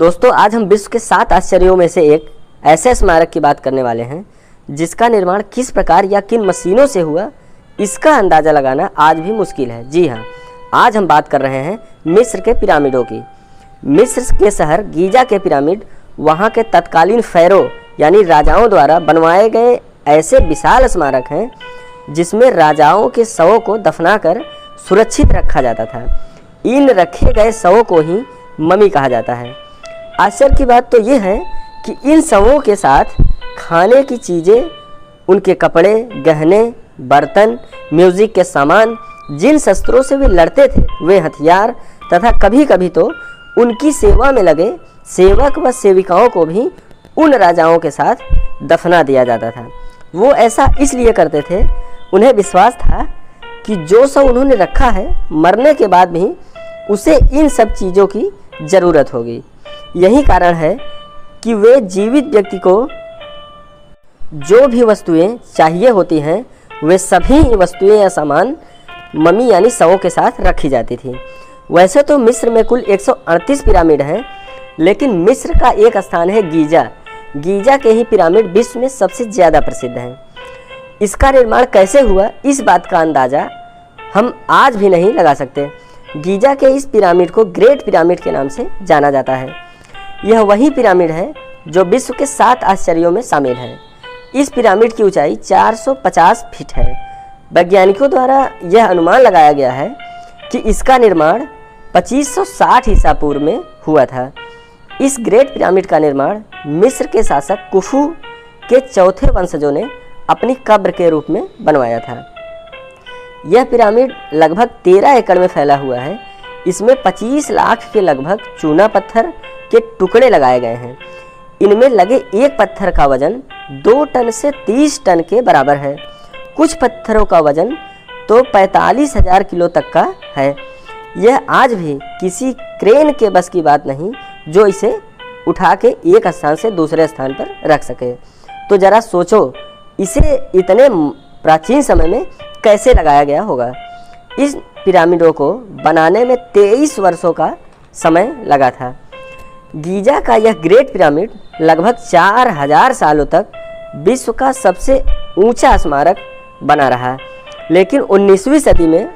दोस्तों आज हम विश्व के 7 आश्चर्यों में से एक ऐसे स्मारक की बात करने वाले हैं जिसका निर्माण किस प्रकार या किन मशीनों से हुआ, इसका अंदाज़ा लगाना आज भी मुश्किल है। जी हाँ, आज हम बात कर रहे हैं मिस्र के पिरामिडों की। मिस्र के शहर गीजा के पिरामिड वहाँ के तत्कालीन फ़ैरो यानी राजाओं द्वारा बनवाए गए ऐसे विशाल स्मारक हैं जिसमें राजाओं के शवों को दफनाकर सुरक्षित रखा जाता था। इन रखे गए शवों को ही ममी कहा जाता है। आश्चर्य की बात तो ये है कि इन शवों के साथ खाने की चीज़ें, उनके कपड़े, गहने, बर्तन, म्यूज़िक के सामान, जिन शस्त्रों से वे लड़ते थे वे हथियार तथा कभी कभी तो उनकी सेवा में लगे सेवक व सेविकाओं को भी उन राजाओं के साथ दफना दिया जाता था। वो ऐसा इसलिए करते थे, उन्हें विश्वास था कि जो सब उन्होंने रखा है मरने के बाद भी उसे इन सब चीज़ों की ज़रूरत होगी। यही कारण है कि वे जीवित व्यक्ति को जो भी वस्तुएं चाहिए होती हैं वे सभी वस्तुएं या सामान ममी यानी शवों के साथ रखी जाती थी। वैसे तो मिस्र में कुल 138 पिरामिड हैं, लेकिन मिस्र का एक स्थान है गीजा। गीजा के ही पिरामिड विश्व में सबसे ज़्यादा प्रसिद्ध हैं। इसका निर्माण कैसे हुआ इस बात का अंदाज़ा हम आज भी नहीं लगा सकते। गीजा के इस पिरामिड को ग्रेट पिरामिड के नाम से जाना जाता है। यह वही पिरामिड है जो विश्व के 7 आश्चर्यों में शामिल है। इस पिरामिड की ऊंचाई 450 फीट है। वैज्ञानिकों द्वारा यह अनुमान लगाया गया है कि इसका निर्माण 2560 ईसा पूर्व में हुआ था। इस ग्रेट पिरामिड का निर्माण मिस्र के शासक कुफू के चौथे वंशजों ने अपनी कब्र के रूप में बनवाया था। यह पिरामिड लगभग 13 एकड़ में फैला हुआ है। इसमें 25 लाख के लगभग चूना पत्थर के टुकड़े लगाए गए हैं। इनमें लगे एक पत्थर का वजन 2 टन से 30 टन के बराबर है। कुछ पत्थरों का वजन तो 45,000 किलो तक का है। यह आज भी किसी क्रेन के बस की बात नहीं जो इसे उठा के एक स्थान से दूसरे स्थान पर रख सके। तो ज़रा सोचो, इसे इतने प्राचीन समय में कैसे लगाया गया होगा। इस पिरामिडों को बनाने में 23 वर्षों का समय लगा था। गीजा का यह ग्रेट पिरामिड लगभग 4000 सालों तक विश्व का सबसे ऊंचा स्मारक बना रहा, लेकिन 19वीं सदी में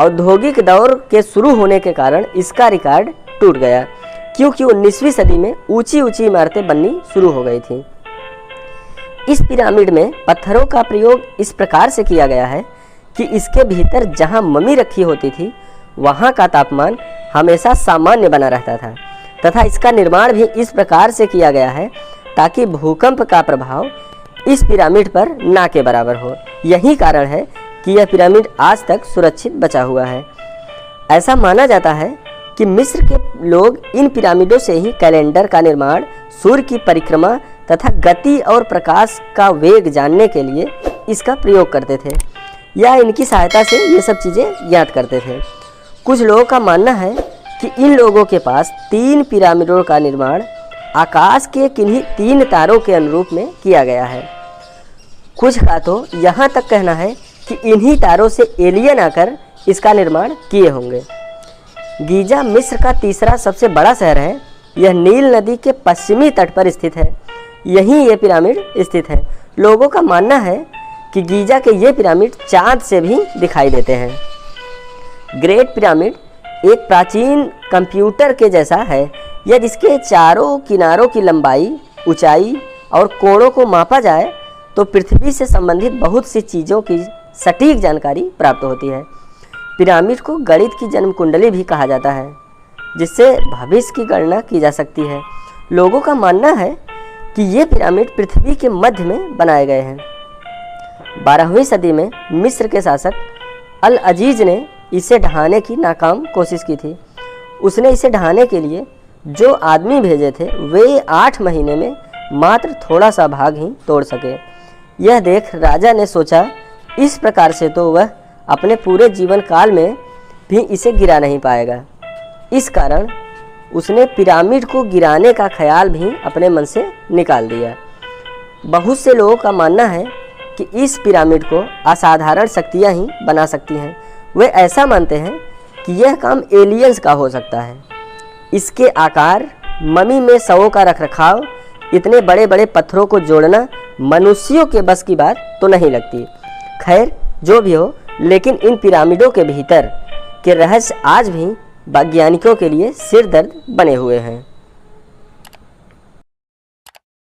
औद्योगिक दौर के शुरू होने के कारण इसका रिकॉर्ड टूट गया, क्योंकि 19वीं सदी में ऊंची ऊंची इमारतें बननी शुरू हो गई थी। इस पिरामिड में पत्थरों का प्रयोग इस प्रकार से किया गया है कि इसके भीतर जहां ममी रखी होती थी वहां का तापमान हमेशा सामान्य बना रहता था, तथा इसका निर्माण भी इस प्रकार से किया गया है ताकि भूकंप का प्रभाव इस पिरामिड पर ना के बराबर हो। यही कारण है कि यह पिरामिड आज तक सुरक्षित बचा हुआ है। ऐसा माना जाता है कि मिस्र के लोग इन पिरामिडों से ही कैलेंडर का निर्माण, सूर्य की परिक्रमा तथा गति और प्रकाश का वेग जानने के लिए इसका प्रयोग करते थे या इनकी सहायता से ये सब चीज़ें याद करते थे। कुछ लोगों का मानना है कि इन लोगों के पास 3 पिरामिडों का निर्माण आकाश के किन्हीं 3 तारों के अनुरूप में किया गया है। कुछ का तो यहाँ तक कहना है कि इन्हीं तारों से एलियन आकर इसका निर्माण किए होंगे। गीजा मिस्र का तीसरा सबसे बड़ा शहर है। यह नील नदी के पश्चिमी तट पर स्थित है। यहीं ये पिरामिड स्थित है। लोगों का मानना है कि गीजा के ये पिरामिड चाँद से भी दिखाई देते हैं। ग्रेट पिरामिड एक प्राचीन कंप्यूटर के जैसा है। यह जिसके चारों किनारों की लंबाई, ऊंचाई और कोणों को मापा जाए तो पृथ्वी से संबंधित बहुत सी चीज़ों की सटीक जानकारी प्राप्त होती है। पिरामिड को गणित की जन्म कुंडली भी कहा जाता है, जिससे भविष्य की गणना की जा सकती है। लोगों का मानना है कि ये पिरामिड पृथ्वी के मध्य में बनाए गए हैं। 12वीं सदी में मिस्र के शासक अल अजीज ने इसे ढहाने की नाकाम कोशिश की थी। उसने इसे ढहाने के लिए जो आदमी भेजे थे वे 8 महीने में मात्र थोड़ा सा भाग ही तोड़ सके। यह देख राजा ने सोचा, इस प्रकार से तो वह अपने पूरे जीवन काल में भी इसे गिरा नहीं पाएगा। इस कारण उसने पिरामिड को गिराने का ख्याल भी अपने मन से निकाल दिया। बहुत से लोगों का मानना है कि इस पिरामिड को असाधारण शक्तियाँ ही बना सकती हैं। वे ऐसा मानते हैं कि यह काम एलियंस का हो सकता है। इसके आकार, ममी में शवों का रखरखाव, इतने बड़े बड़े पत्थरों को जोड़ना मनुष्यों के बस की बात तो नहीं लगती। खैर जो भी हो, लेकिन इन पिरामिडों के भीतर के रहस्य आज भी वैज्ञानिकों के लिए सिर दर्द बने हुए हैं।